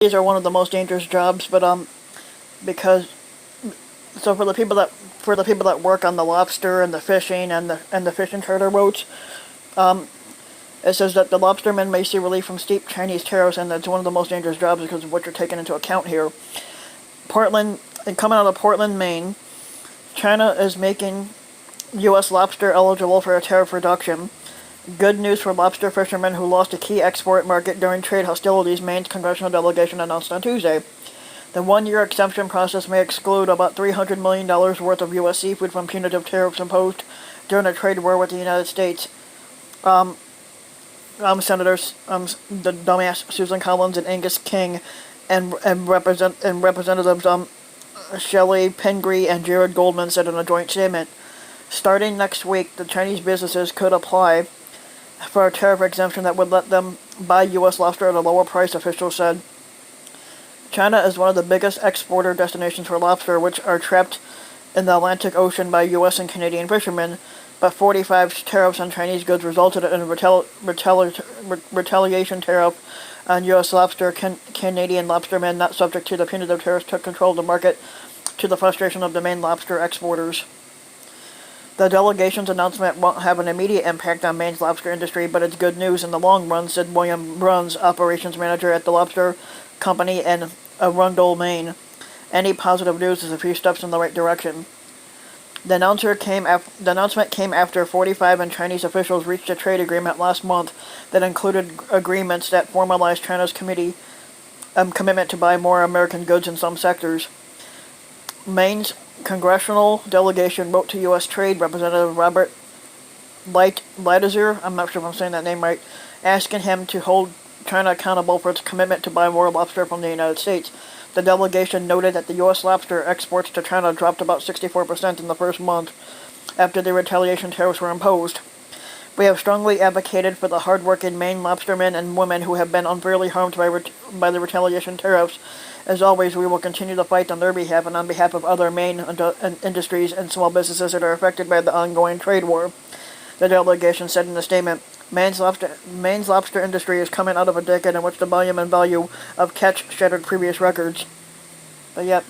These are one of the most dangerous jobs, but because so for the people that work on the lobster and the fishing and the fishing charter boats, it says that the lobstermen may see relief from steep Chinese tariffs, and that's one of the most dangerous jobs because of what you're taking into account here. Portland, and coming out of Portland, Maine, China is making U.S. lobster eligible for a tariff reduction. Good news for lobster fishermen who lost a key export market during trade hostilities, Maine's congressional delegation announced on Tuesday. The one-year exemption process may exclude about $300 million worth of U.S. seafood from punitive tariffs imposed during a trade war with the United States. Senators, the dumbass Susan Collins and Angus King, and Representatives Shelley Pingree and Jared Goldman said in a joint statement, starting next week, the Chinese businesses could apply for a tariff exemption that would let them buy U.S. lobster at a lower price, officials said. China is one of the biggest exporter destinations for lobster, which are trapped in the Atlantic Ocean by U.S. and Canadian fishermen, but 45 tariffs on Chinese goods resulted in a retaliation tariff on U.S. lobster. Canadian lobstermen not subject to the punitive tariffs took control of the market to the frustration of the main lobster exporters. The delegation's announcement won't have an immediate impact on Maine's lobster industry, but it's good news in the long run, said William Bruns, operations manager at the lobster company in Arundel, Maine. Any positive news is a few steps in the right direction. The announcement came after 45 and Chinese officials reached a trade agreement last month that included agreements that formalized China's commitment to buy more American goods in some sectors. Maine's congressional delegation wrote to U.S. Trade Representative Robert Lighthizer, I'm not sure if I'm saying that name right, asking him to hold China accountable for its commitment to buy more lobster from the United States. The delegation noted that the U.S. lobster exports to China dropped about 64% in the first month after the retaliation tariffs were imposed. We have strongly advocated for the hard-working Maine lobstermen and women who have been unfairly harmed by the retaliation tariffs. As always, we will continue to fight on their behalf and on behalf of other Maine industries and small businesses that are affected by the ongoing trade war, the delegation said in a statement. Maine's lobster industry is coming out of a decade in which the volume and value of catch shattered previous records. But yet,